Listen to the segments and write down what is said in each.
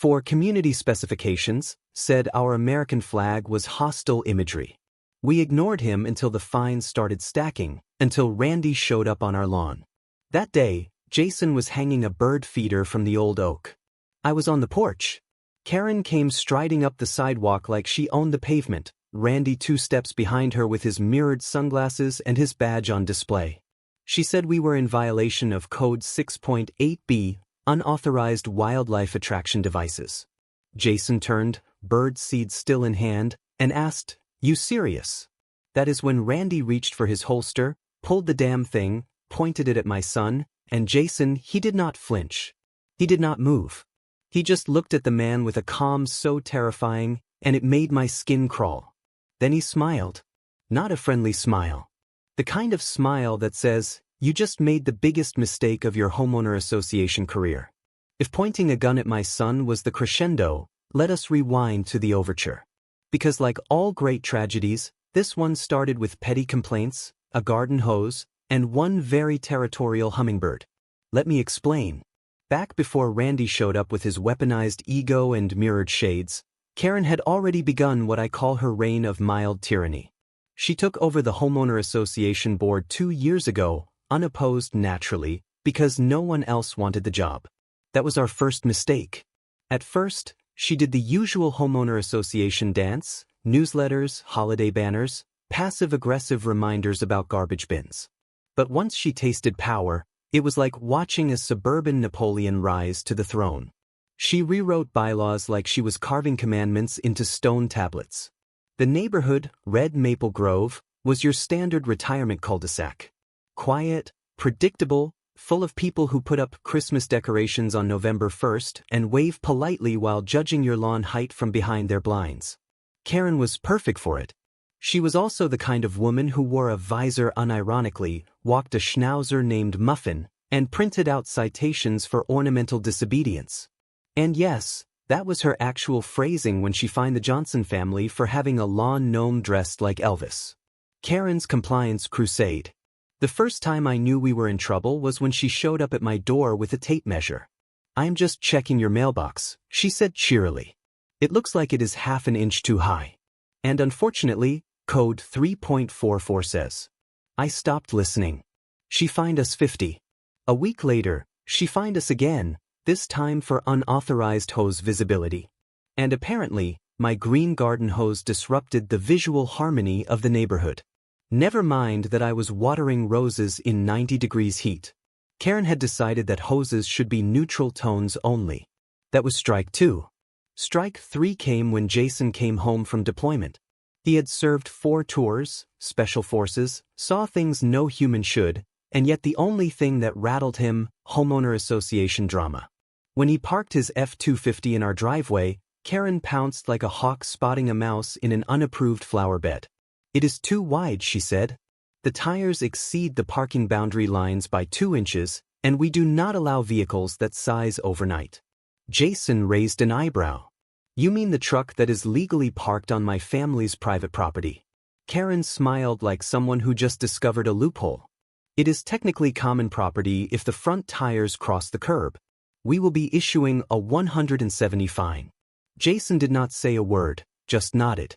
for community specifications, said our American flag was hostile imagery. We ignored him until the fines started stacking, until Randy showed up on our lawn. That day, Jason was hanging a bird feeder from the old oak. I was on the porch. Karen came striding up the sidewalk like she owned the pavement, Randy 2 steps behind her with his mirrored sunglasses and his badge on display. She said we were in violation of Code 6.8b, unauthorized wildlife attraction devices. Jason turned, bird seed still in hand, and asked, "You serious?" That is when Randy reached for his holster, pulled the damn thing, pointed it at my son, and Jason, he did not flinch. He did not move. He just looked at the man with a calm so terrifying, and it made my skin crawl. Then he smiled. Not a friendly smile. The kind of smile that says, you just made the biggest mistake of your homeowner association career. If pointing a gun at my son was the crescendo, let us rewind to the overture. Because like all great tragedies, this one started with petty complaints, a garden hose, and one very territorial hummingbird. Let me explain. Back before Randy showed up with his weaponized ego and mirrored shades, Karen had already begun what I call her reign of mild tyranny. She took over the Homeowner Association board 2 years ago, unopposed naturally, because no one else wanted the job. That was our first mistake. At first, she did the usual Homeowner Association dance, newsletters, holiday banners, passive-aggressive reminders about garbage bins. But once she tasted power, it was like watching a suburban Napoleon rise to the throne. She rewrote bylaws like she was carving commandments into stone tablets. The neighborhood, Red Maple Grove, was your standard retirement cul-de-sac. Quiet, predictable, full of people who put up Christmas decorations on November 1st and wave politely while judging your lawn height from behind their blinds. Karen was perfect for it. She was also the kind of woman who wore a visor unironically, walked a schnauzer named Muffin, and printed out citations for ornamental disobedience. And yes, that was her actual phrasing when she fined the Johnson family for having a lawn gnome dressed like Elvis. Karen's compliance crusade. The first time I knew we were in trouble was when she showed up at my door with a tape measure. "I'm just checking your mailbox," she said cheerily. "It looks like it is half an inch too high." And unfortunately, Code 3.44 says. I stopped listening. She fined us $50. A week later, she fined us again, this time for unauthorized hose visibility. And apparently, my green garden hose disrupted the visual harmony of the neighborhood. Never mind that I was watering roses in 90 degrees heat. Karen had decided that hoses should be neutral tones only. That was strike 2. Strike 3 came when Jason came home from deployment. He had served 4 tours, special forces, saw things no human should, and yet the only thing that rattled him, homeowner association drama. When he parked his F-250 in our driveway, Karen pounced like a hawk spotting a mouse in an unapproved flower bed. "It is too wide," she said. "The tires exceed the parking boundary lines by 2 inches, and we do not allow vehicles that size overnight." Jason raised an eyebrow. "You mean the truck that is legally parked on my family's private property?" Karen smiled like someone who just discovered a loophole. "It is technically common property if the front tires cross the curb. We will be issuing a $170 fine." Jason did not say a word, just nodded.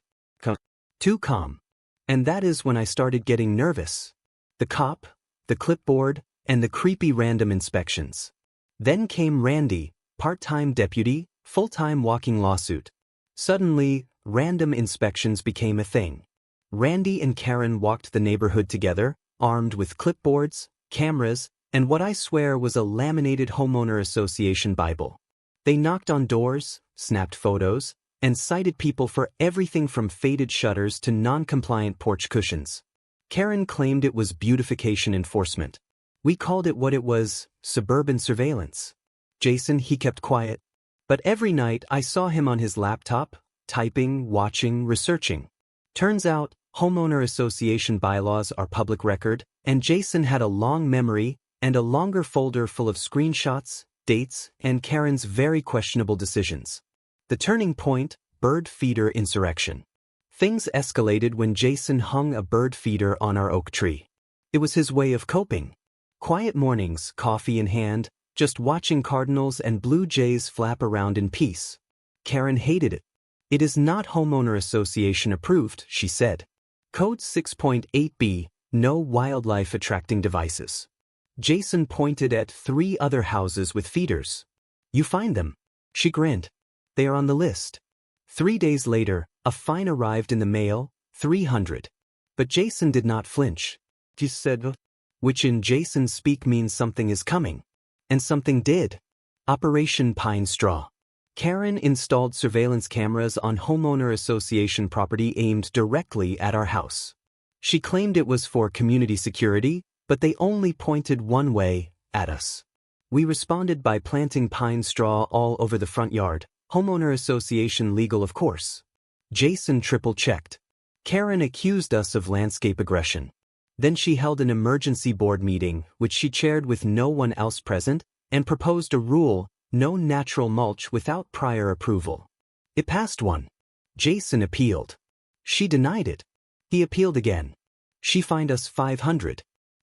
Too calm. And that is when I started getting nervous. The cop, the clipboard, and the creepy random inspections. Then came Randy, part-time deputy, full-time walking lawsuit. Suddenly, random inspections became a thing. Randy and Karen walked the neighborhood together, armed with clipboards, cameras, and what I swear was a laminated homeowner association Bible. They knocked on doors, snapped photos, and cited people for everything from faded shutters to non-compliant porch cushions. Karen claimed it was beautification enforcement. We called it what it was, suburban surveillance. Jason, he kept quiet. But every night I saw him on his laptop, typing, watching, researching. Turns out, homeowner association bylaws are public record, and Jason had a long memory and a longer folder full of screenshots, dates, and Karen's very questionable decisions. The turning point, bird feeder insurrection. Things escalated when Jason hung a bird feeder on our oak tree. It was his way of coping. Quiet mornings, coffee in hand, just watching cardinals and blue jays flap around in peace. Karen hated it. It is not homeowner association approved, she said. Code 6.8b, no wildlife attracting devices. Jason pointed at 3 other houses with feeders. You find them. She grinned. They are on the list. 3 days later, a fine arrived in the mail, $300. But Jason did not flinch. He said, which in Jason's speak means something is coming. And something did. Operation Pine Straw. Karen installed surveillance cameras on homeowner association property aimed directly at our house. She claimed it was for community security, but they only pointed one way, at us. We responded by planting pine straw all over the front yard, homeowner association legal of course. Jason triple-checked. Karen accused us of landscape aggression. Then she held an emergency board meeting, which she chaired with no one else present, and proposed a rule: no natural mulch without prior approval. It passed one. Jason appealed. She denied it. He appealed again. She fined us $500.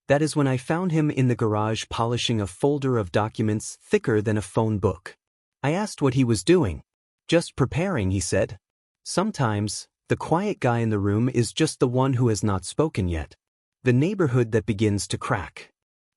That is when I found him in the garage polishing a folder of documents thicker than a phone book. I asked what he was doing. Just preparing, he said. Sometimes, the quiet guy in the room is just the one who has not spoken yet. The neighborhood that begins to crack.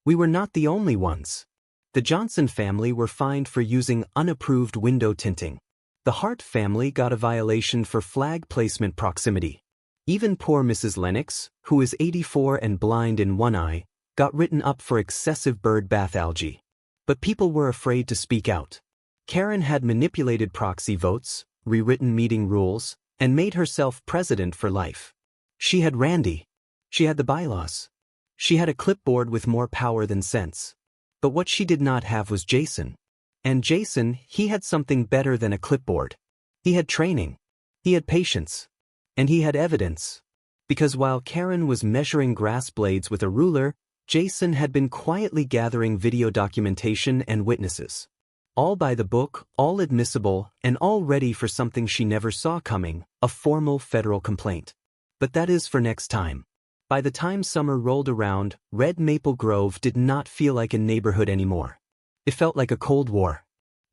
We were not the only ones. The Johnson family were fined for using unapproved window tinting. The Hart family got a violation for flag placement proximity. Even poor Mrs. Lennox, who is 84 and blind in one eye, got written up for excessive bird bath algae. But people were afraid to speak out. Karen had manipulated proxy votes, rewritten meeting rules, and made herself president for life. She had Randy. She had the bylaws. She had a clipboard with more power than sense. But what she did not have was Jason. And Jason, he had something better than a clipboard. He had training. He had patience. And he had evidence. Because while Karen was measuring grass blades with a ruler, Jason had been quietly gathering video documentation and witnesses. All by the book, all admissible, and all ready for something she never saw coming, a formal federal complaint. But that is for next time. By the time summer rolled around, Red Maple Grove did not feel like a neighborhood anymore. It felt like a Cold War.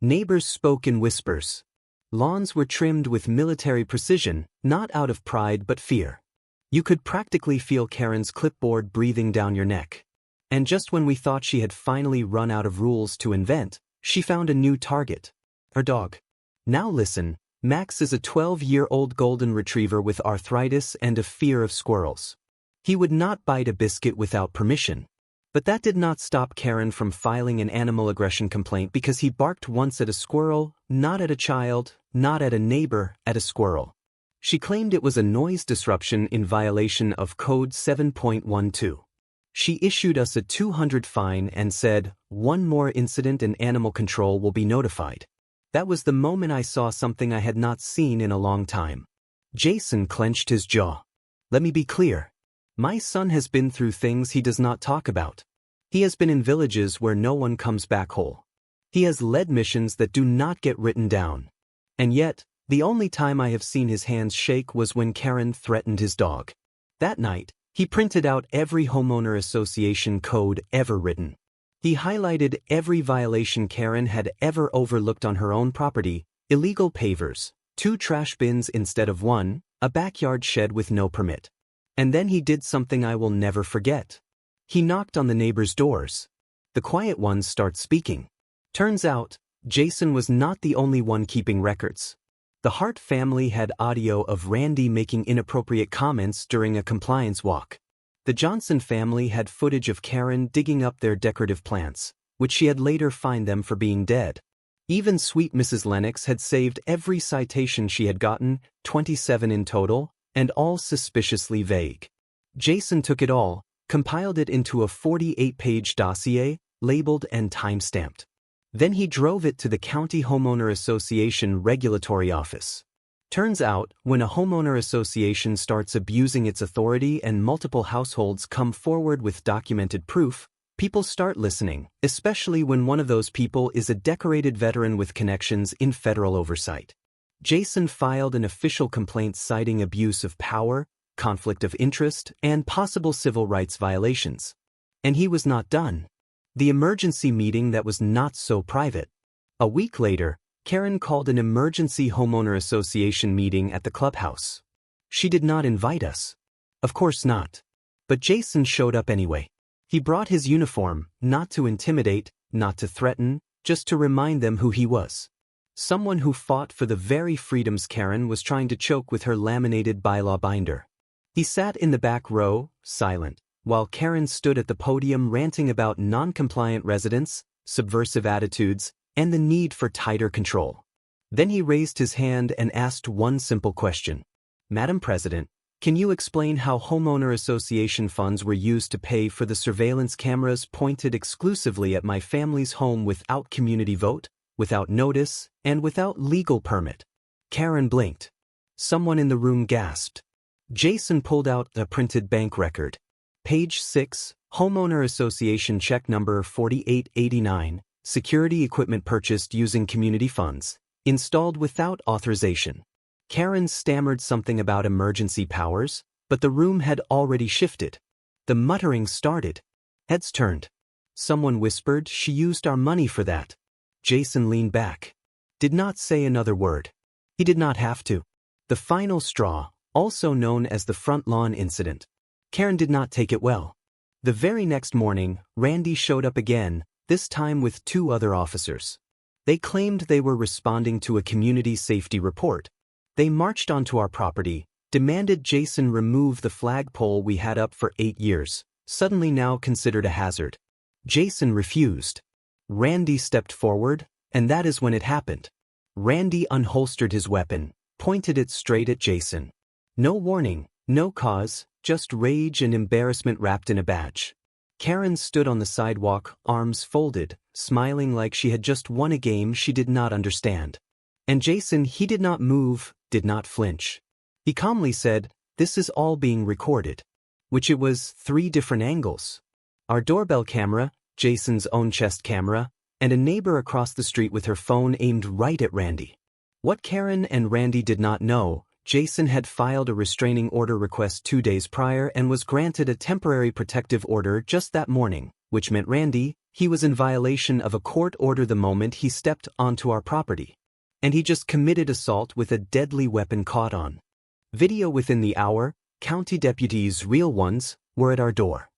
Neighbors spoke in whispers. Lawns were trimmed with military precision, not out of pride but fear. You could practically feel Karen's clipboard breathing down your neck. And just when we thought she had finally run out of rules to invent, she found a new target. Her dog. Now listen, Max is a 12-year-old golden retriever with arthritis and a fear of squirrels. He would not bite a biscuit without permission. But that did not stop Karen from filing an animal aggression complaint because he barked once at a squirrel, not at a child, not at a neighbor, at a squirrel. She claimed it was a noise disruption in violation of Code 7.12. She issued us a $200 fine and said, "One more incident and animal control will be notified." That was the moment I saw something I had not seen in a long time. Jason clenched his jaw. Let me be clear. My son has been through things he does not talk about. He has been in villages where no one comes back whole. He has led missions that do not get written down. And yet, the only time I have seen his hands shake was when Karen threatened his dog. That night, he printed out every homeowner association code ever written. He highlighted every violation Karen had ever overlooked on her own property: illegal pavers, 2 trash bins instead of 1, a backyard shed with no permit. And then he did something I will never forget. He knocked on the neighbors' doors. The quiet ones start speaking. Turns out, Jason was not the only one keeping records. The Hart family had audio of Randy making inappropriate comments during a compliance walk. The Johnson family had footage of Karen digging up their decorative plants, which she had later fined them for being dead. Even sweet Mrs. Lennox had saved every citation she had gotten, 27 in total, and all suspiciously vague. Jason took it all, compiled it into a 48-page dossier, labeled and time-stamped. Then he drove it to the County Homeowner Association Regulatory Office. Turns out, when a homeowner association starts abusing its authority and multiple households come forward with documented proof, people start listening, especially when one of those people is a decorated veteran with connections in federal oversight. Jason filed an official complaint citing abuse of power, conflict of interest, and possible civil rights violations. And he was not done. The emergency meeting that was not so private. A week later, Karen called an emergency homeowner association meeting at the clubhouse. She did not invite us. Of course not. But Jason showed up anyway. He brought his uniform, not to intimidate, not to threaten, just to remind them who he was. Someone who fought for the very freedoms Karen was trying to choke with her laminated bylaw binder. He sat in the back row, silent, while Karen stood at the podium ranting about non-compliant residents, subversive attitudes, and the need for tighter control. Then he raised his hand and asked one simple question. Madam President, can you explain how homeowner association funds were used to pay for the surveillance cameras pointed exclusively at my family's home without community vote, without notice, and without legal permit? Karen blinked. Someone in the room gasped. Jason pulled out a printed bank record. Page 6, Homeowner Association check number 4889, security equipment purchased using community funds, installed without authorization. Karen stammered something about emergency powers, but the room had already shifted. The muttering started. Heads turned. Someone whispered she used our money for that. Jason leaned back. Did not say another word. He did not have to. The final straw, also known as the front lawn incident. Karen did not take it well. The very next morning, Randy showed up again, this time with 2 other officers. They claimed they were responding to a community safety report. They marched onto our property, demanded Jason remove the flagpole we had up for 8 years, suddenly now considered a hazard. Jason refused. Randy stepped forward, and that is when it happened. Randy unholstered his weapon, pointed it straight at Jason. No warning, no cause, just rage and embarrassment wrapped in a badge. Karen stood on the sidewalk, arms folded, smiling like she had just won a game she did not understand. And Jason, he did not move, did not flinch. He calmly said, "This is all being recorded." Which it was 3 different angles. Our doorbell camera, Jason's own chest camera, and a neighbor across the street with her phone aimed right at Randy. What Karen and Randy did not know, Jason had filed a restraining order request 2 days prior and was granted a temporary protective order just that morning, which meant Randy, he was in violation of a court order the moment he stepped onto our property. And he just committed assault with a deadly weapon caught on video within the hour. County deputies, real ones, were at our door.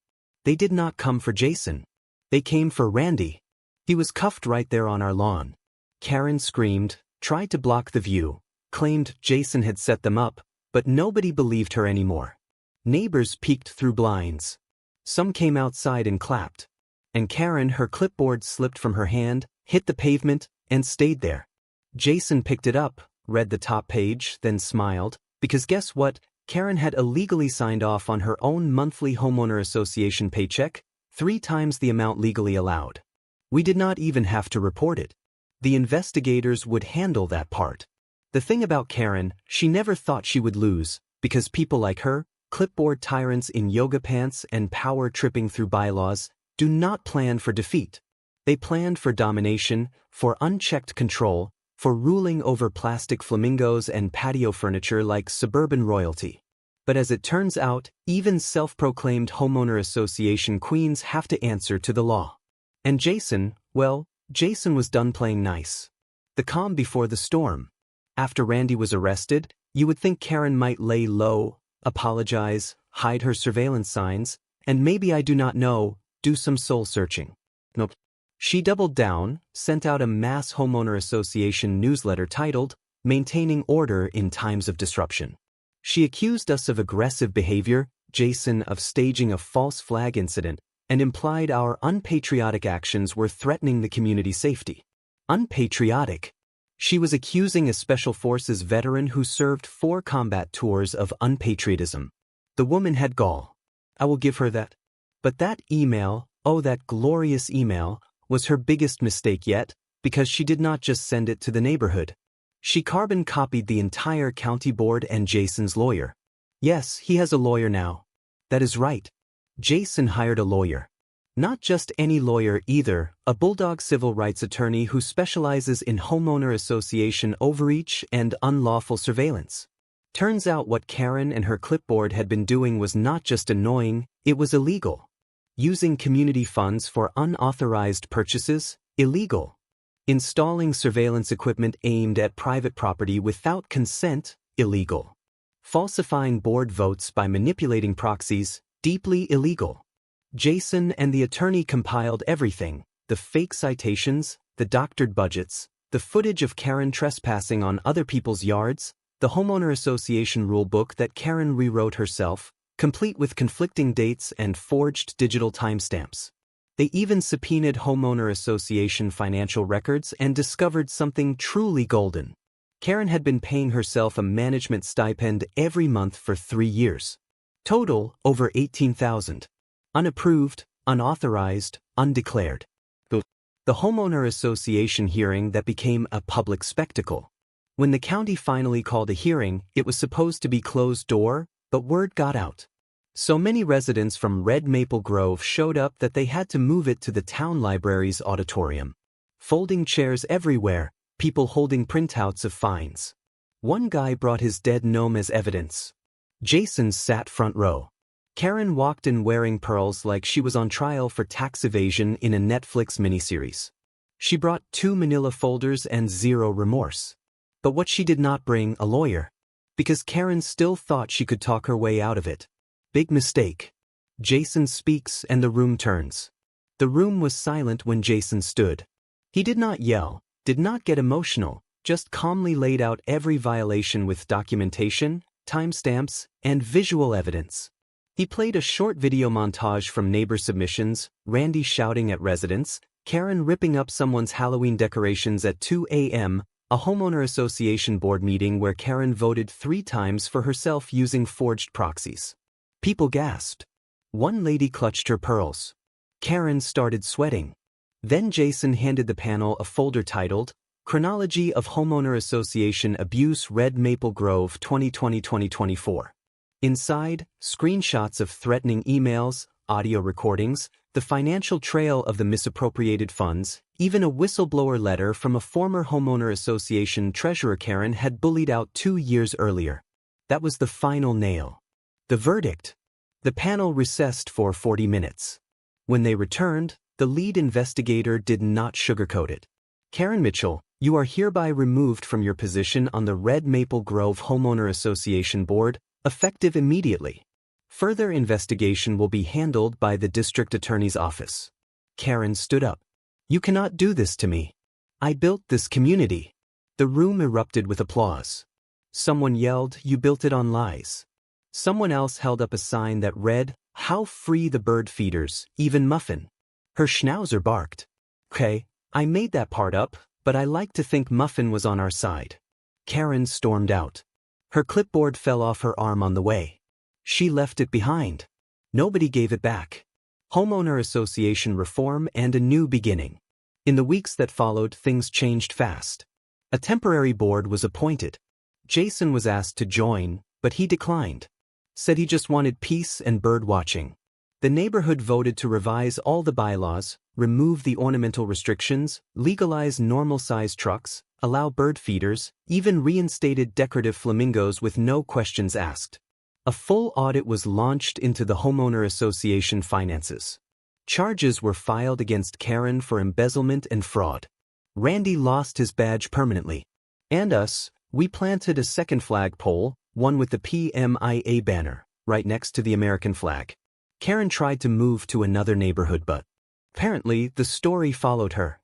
They did not come for Jason. They came for Randy. He was cuffed right there on our lawn. Karen screamed, tried to block the view, claimed Jason had set them up, but nobody believed her anymore. Neighbors peeked through blinds. Some came outside and clapped. And Karen, her clipboard slipped from her hand, hit the pavement, and stayed there. Jason picked it up, read the top page, then smiled, because guess what? Karen had illegally signed off on her own monthly homeowner association paycheck, 3 times the amount legally allowed. We did not even have to report it. The investigators would handle that part. The thing about Karen, she never thought she would lose, because people like her, clipboard tyrants in yoga pants and power tripping through bylaws, do not plan for defeat. They planned for domination, for unchecked control, for ruling over plastic flamingos and patio furniture like suburban royalty. But as it turns out, even self-proclaimed homeowner association queens have to answer to the law. And Jason, well, Jason was done playing nice. The calm before the storm. After Randy was arrested, you would think Karen might lay low, apologize, hide her surveillance signs, and maybe, I do not know, do some soul searching. Nope. She doubled down, sent out a mass homeowner association newsletter titled, Maintaining Order in Times of Disruption. She accused us of aggressive behavior, Jason of staging a false flag incident, and implied our unpatriotic actions were threatening the community's safety. Unpatriotic. She was accusing a Special Forces veteran who served 4 combat tours of unpatriotism. The woman had gall. I will give her that. But that email, oh that glorious email, was her biggest mistake yet, because she did not just send it to the neighborhood. She carbon copied the entire county board and Jason's lawyer. Yes, he has a lawyer now. That is right. Jason hired a lawyer. Not just any lawyer either, a bulldog civil rights attorney who specializes in homeowner association overreach and unlawful surveillance. Turns out what Karen and her clipboard had been doing was not just annoying, it was illegal. Using community funds for unauthorized purchases, illegal. Installing surveillance equipment aimed at private property without consent, illegal. Falsifying board votes by manipulating proxies, deeply illegal. Jason and the attorney compiled everything: the fake citations, the doctored budgets, the footage of Karen trespassing on other people's yards, the homeowner association rulebook that Karen rewrote herself, complete with conflicting dates and forged digital timestamps. They even subpoenaed homeowner association financial records and discovered something truly golden. Karen had been paying herself a management stipend every month for 3 years. Total, over $18,000. Unapproved, unauthorized, undeclared. The homeowner association hearing that became a public spectacle. When the county finally called a hearing, it was supposed to be closed door, but word got out. So many residents from Red Maple Grove showed up that they had to move it to the town library's auditorium. Folding chairs everywhere, people holding printouts of fines. One guy brought his dead gnome as evidence. Jason sat front row. Karen walked in wearing pearls like she was on trial for tax evasion in a Netflix miniseries. She brought 2 manila folders and 0 remorse. But what she did not bring: a lawyer. Because Karen still thought she could talk her way out of it. Big mistake. Jason speaks and the room turns. The room was silent when Jason stood. He did not yell, did not get emotional, just calmly laid out every violation with documentation, timestamps, and visual evidence. He played a short video montage from neighbor submissions: Randy shouting at residents, Karen ripping up someone's Halloween decorations at 2 a.m., a homeowner association board meeting where Karen voted 3 times for herself using forged proxies. People gasped. One lady clutched her pearls. Karen started sweating. Then Jason handed the panel a folder titled Chronology of Homeowner Association Abuse Red Maple Grove 2020-2024. Inside, screenshots of threatening emails, audio recordings, the financial trail of the misappropriated funds, even a whistleblower letter from a former homeowner association treasurer Karen had bullied out 2 years earlier. That was the final nail. The verdict. The panel recessed for 40 minutes. When they returned, the lead investigator did not sugarcoat it. Karen Mitchell, you are hereby removed from your position on the Red Maple Grove Homeowner Association Board, effective immediately. Further investigation will be handled by the district attorney's office. Karen stood up. You cannot do this to me. I built this community. The room erupted with applause. Someone yelled, you built it on lies. Someone else held up a sign that read, how free the bird feeders, even Muffin. Her schnauzer barked. Okay, I made that part up, but I like to think Muffin was on our side. Karen stormed out. Her clipboard fell off her arm on the way. She left it behind. Nobody gave it back. Homeowner association reform and a new beginning. In the weeks that followed, things changed fast. A temporary board was appointed. Jason was asked to join, but he declined. Said he just wanted peace and bird watching. The neighborhood voted to revise all the bylaws, remove the ornamental restrictions, legalize normal-sized trucks, allow bird feeders, even reinstated decorative flamingos with no questions asked. A full audit was launched into the homeowner association finances. Charges were filed against Karen for embezzlement and fraud. Randy lost his badge permanently. And us, we planted a second flagpole, one with the PMIA banner, right next to the American flag. Karen tried to move to another neighborhood, but apparently the story followed her.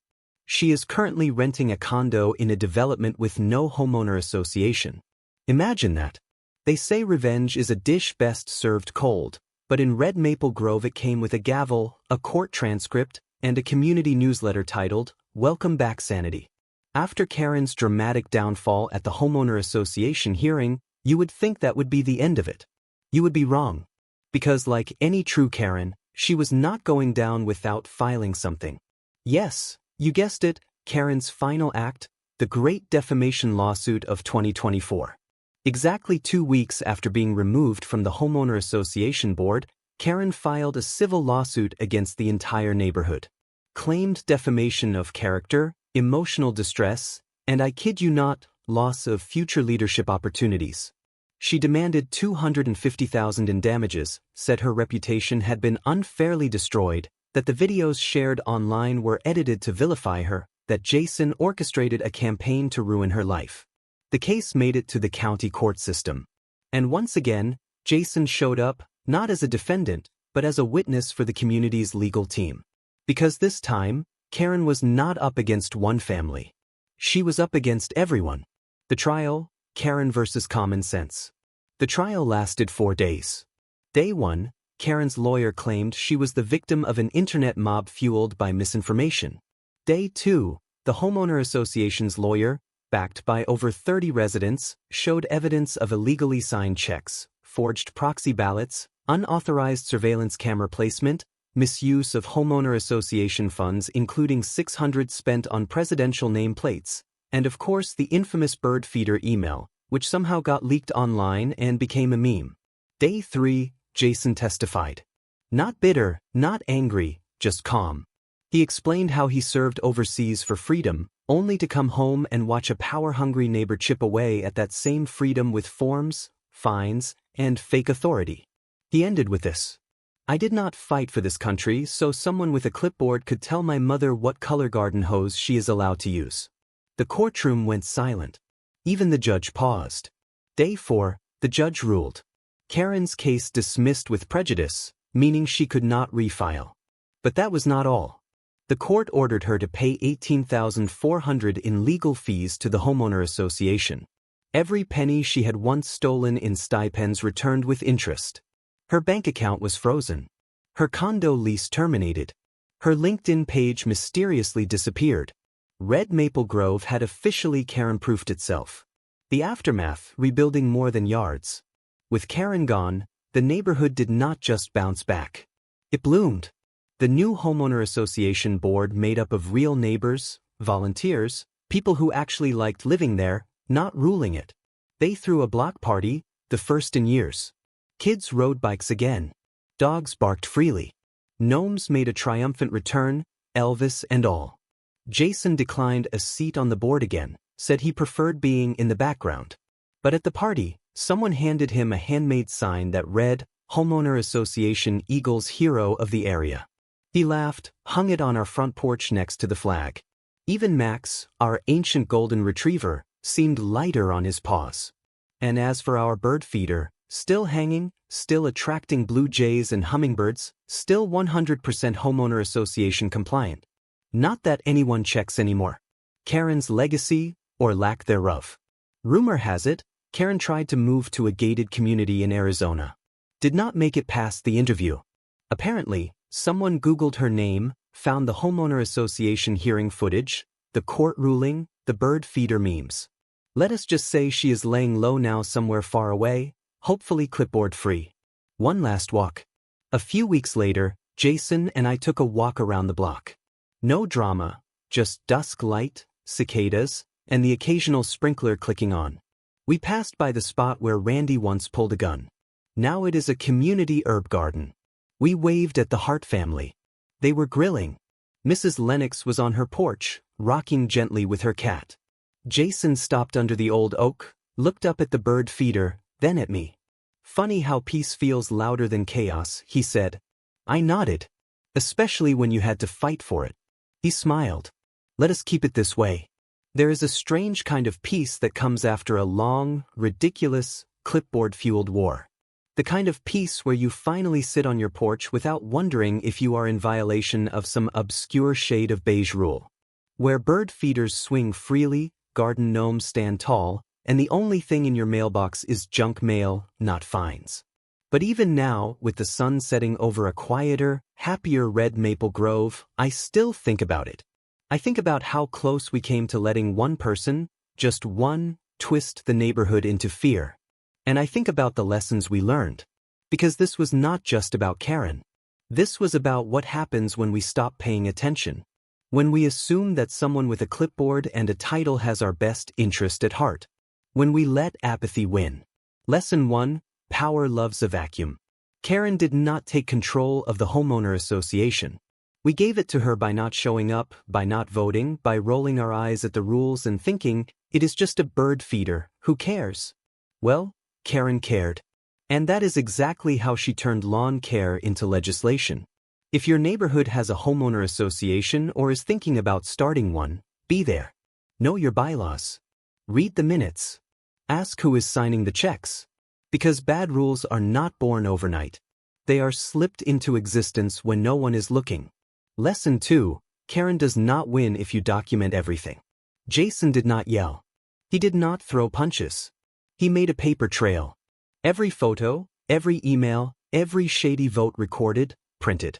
She is currently renting a condo in a development with no homeowner association. Imagine that. They say revenge is a dish best served cold, but in Red Maple Grove it came with a gavel, a court transcript, and a community newsletter titled, Welcome Back Sanity. After Karen's dramatic downfall at the homeowner association hearing, you would think that would be the end of it. You would be wrong. Because like any true Karen, she was not going down without filing something. Yes, you guessed it, Karen's final act, the Great Defamation Lawsuit of 2024. Exactly 2 weeks after being removed from the Homeowner Association Board, Karen filed a civil lawsuit against the entire neighborhood. Claimed defamation of character, emotional distress, and I kid you not, loss of future leadership opportunities. She demanded $250,000 in damages, said her reputation had been unfairly destroyed, that the videos shared online were edited to vilify her, that Jason orchestrated a campaign to ruin her life. The case made it to the county court system. And once again, Jason showed up, not as a defendant, but as a witness for the community's legal team. Because this time, Karen was not up against one family. She was up against everyone. The trial, Karen versus common sense. The trial lasted 4 days. Day 1, Karen's lawyer claimed she was the victim of an internet mob fueled by misinformation. Day 2, the homeowner association's lawyer, backed by over 30 residents, showed evidence of illegally signed checks, forged proxy ballots, unauthorized surveillance camera placement, misuse of homeowner association funds including $600 spent on presidential nameplates, and of course the infamous bird feeder email, which somehow got leaked online and became a meme. Day 3, Jason testified. Not bitter, not angry, just calm. He explained how he served overseas for freedom, only to come home and watch a power-hungry neighbor chip away at that same freedom with forms, fines, and fake authority. He ended with this. I did not fight for this country so someone with a clipboard could tell my mother what color garden hose she is allowed to use. The courtroom went silent. Even the judge paused. Day 4, the judge ruled. Karen's case dismissed with prejudice, meaning she could not refile. But that was not all. The court ordered her to pay $18,400 in legal fees to the homeowner association. Every penny she had once stolen in stipends returned with interest. Her bank account was frozen. Her condo lease terminated. Her LinkedIn page mysteriously disappeared. Red Maple Grove had officially Karen-proofed itself. The aftermath, rebuilding more than yards. With Karen gone, the neighborhood did not just bounce back. It bloomed. The new homeowner association board made up of real neighbors, volunteers, people who actually liked living there, not ruling it. They threw a block party, the first in years. Kids rode bikes again. Dogs barked freely. Gnomes made a triumphant return, Elvis and all. Jason declined a seat on the board again, said he preferred being in the background. But at the party, someone handed him a handmade sign that read, Homeowner Association Eagles Hero of the Area. He laughed, hung it on our front porch next to the flag. Even Max, our ancient golden retriever, seemed lighter on his paws. And as for our bird feeder, still hanging, still attracting blue jays and hummingbirds, still 100% homeowner association compliant. Not that anyone checks anymore. Karen's legacy, or lack thereof. Rumor has it, Karen tried to move to a gated community in Arizona. Did not make it past the interview. Apparently, someone Googled her name, found the homeowner association hearing footage, the court ruling, the bird feeder memes. Let us just say she is laying low now somewhere far away, hopefully clipboard-free. One last walk. A few weeks later, Jason and I took a walk around the block. No drama, just dusk light, cicadas, and the occasional sprinkler clicking on. We passed by the spot where Randy once pulled a gun. Now it is a community herb garden. We waved at the Hart family. They were grilling. Mrs. Lennox was on her porch, rocking gently with her cat. Jason stopped under the old oak, looked up at the bird feeder, then at me. Funny how peace feels louder than chaos, he said. I nodded. Especially when you had to fight for it. He smiled. Let us keep it this way. There is a strange kind of peace that comes after a long, ridiculous, clipboard-fueled war. The kind of peace where you finally sit on your porch without wondering if you are in violation of some obscure shade of beige rule. Where bird feeders swing freely, garden gnomes stand tall, and the only thing in your mailbox is junk mail, not fines. But even now, with the sun setting over a quieter, happier Red Maple Grove, I still think about it. I think about how close we came to letting one person, just one, twist the neighborhood into fear. And I think about the lessons we learned. Because this was not just about Karen. This was about what happens when we stop paying attention. When we assume that someone with a clipboard and a title has our best interest at heart. When we let apathy win. Lesson 1. Power loves a vacuum. Karen did not take control of the homeowner association. We gave it to her by not showing up, by not voting, by rolling our eyes at the rules and thinking, it is just a bird feeder, who cares? Well, Karen cared. And that is exactly how she turned lawn care into legislation. If your neighborhood has a homeowner association or is thinking about starting one, be there. Know your bylaws. Read the minutes. Ask who is signing the checks. Because bad rules are not born overnight. They are slipped into existence when no one is looking. Lesson 2, Karen does not win if you document everything. Jason did not yell. He did not throw punches. He made a paper trail. Every photo, every email, every shady vote recorded, printed.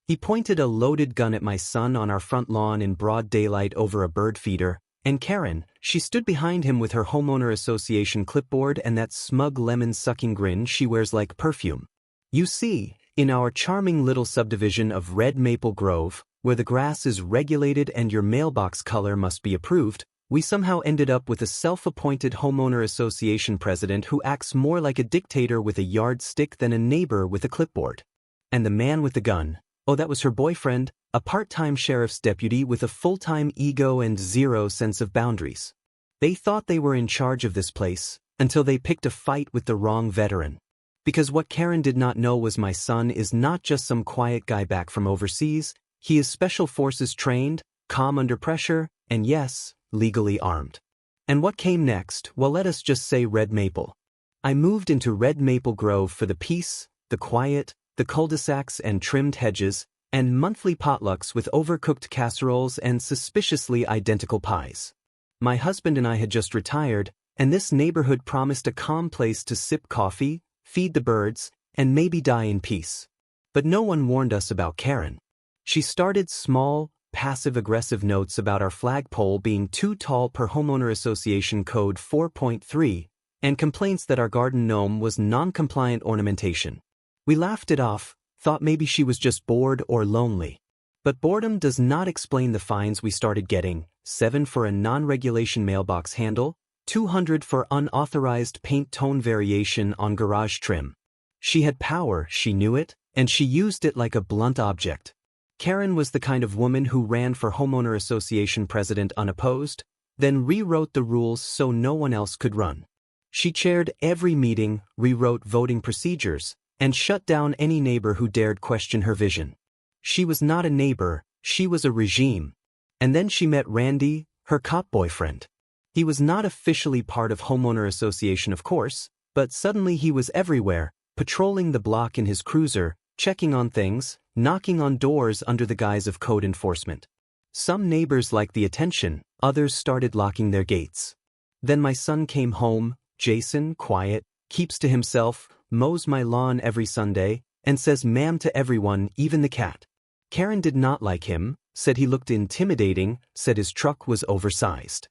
He pointed a loaded gun at my son on our front lawn in broad daylight over a bird feeder, and Karen, she stood behind him with her homeowner association clipboard and that smug lemon-sucking grin she wears like perfume. You see, in our charming little subdivision of Red Maple Grove, where the grass is regulated and your mailbox color must be approved, we somehow ended up with a self-appointed homeowner association president who acts more like a dictator with a yardstick than a neighbor with a clipboard. And the man with the gun, oh, that was her boyfriend, a part-time sheriff's deputy with a full-time ego and zero sense of boundaries. They thought they were in charge of this place, until they picked a fight with the wrong veteran. Because what Karen did not know was my son is not just some quiet guy back from overseas, he is special forces trained, calm under pressure, and yes, legally armed. And what came next? Well, let us just say Red Maple. I moved into Red Maple Grove for the peace, the quiet, the cul-de-sacs and trimmed hedges, and monthly potlucks with overcooked casseroles and suspiciously identical pies. My husband and I had just retired, and this neighborhood promised a calm place to sip coffee, feed the birds, and maybe die in peace. But no one warned us about Karen. She started small, passive-aggressive notes about our flagpole being too tall per Homeowner Association Code 4.3, and complaints that our garden gnome was non-compliant ornamentation. We laughed it off, thought maybe she was just bored or lonely. But boredom does not explain the fines we started getting: $7 for a non-regulation mailbox handle, $200 for unauthorized paint tone variation on garage trim. She had power, she knew it, and she used it like a blunt object. Karen was the kind of woman who ran for homeowner association president unopposed, then rewrote the rules so no one else could run. She chaired every meeting, rewrote voting procedures, and shut down any neighbor who dared question her vision. She was not a neighbor, she was a regime. And then she met Randy, her cop boyfriend. He was not officially part of homeowner association, of course, but suddenly he was everywhere, patrolling the block in his cruiser, checking on things, knocking on doors under the guise of code enforcement. Some neighbors liked the attention, others started locking their gates. Then my son came home, Jason, quiet, keeps to himself, mows my lawn every Sunday, and says ma'am to everyone, even the cat. Karen did not like him, said he looked intimidating, said his truck was oversized.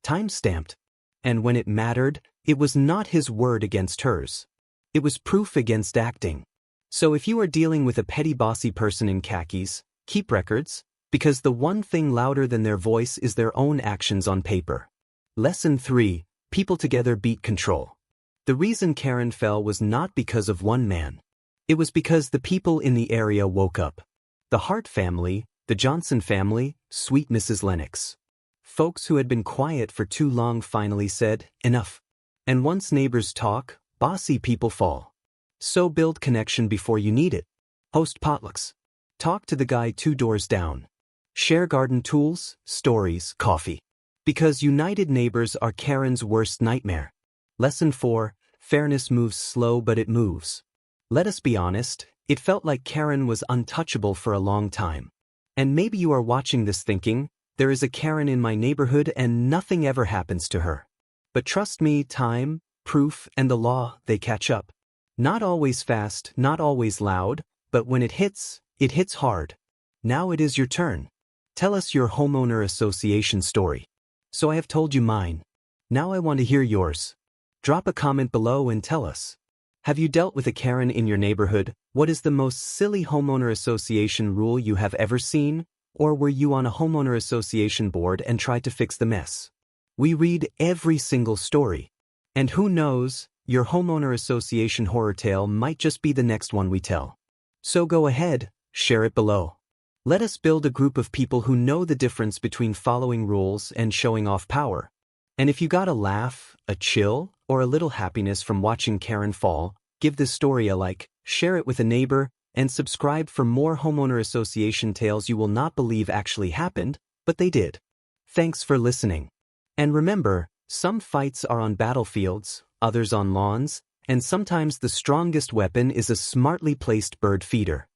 Time-stamped. And when it mattered, it was not his word against hers. It was proof against acting. So if you are dealing with a petty bossy person in khakis, keep records, because the one thing louder than their voice is their own actions on paper. Lesson 3, people together beat control. The reason Karen fell was not because of one man. It was because the people in the area woke up. The Hart family, the Johnson family, sweet Mrs. Lennox. Folks who had been quiet for too long finally said, enough. And once neighbors talk, bossy people fall. So build connection before you need it. Host potlucks. Talk to the guy 2 doors down. Share garden tools, stories, coffee. Because united neighbors are Karen's worst nightmare. Lesson 4, fairness moves slow but it moves. Let us be honest, it felt like Karen was untouchable for a long time. And maybe you are watching this thinking, there is a Karen in my neighborhood and nothing ever happens to her. But trust me, time, proof, and the law, they catch up. Not always fast, not always loud, but when it hits hard. Now it is your turn. Tell us your homeowner association story. So I have told you mine. Now I want to hear yours. Drop a comment below and tell us. Have you dealt with a Karen in your neighborhood? What is the most silly homeowner association rule you have ever seen? Or were you on a homeowner association board and tried to fix the mess? We read every single story. And who knows, your homeowner association horror tale might just be the next one we tell. So go ahead, share it below. Let us build a group of people who know the difference between following rules and showing off power. And if you got a laugh, a chill, or a little happiness from watching Karen fall, give this story a like, share it with a neighbor, and subscribe for more homeowner association tales you will not believe actually happened, but they did. Thanks for listening. And remember, some fights are on battlefields, others on lawns, and sometimes the strongest weapon is a smartly placed bird feeder.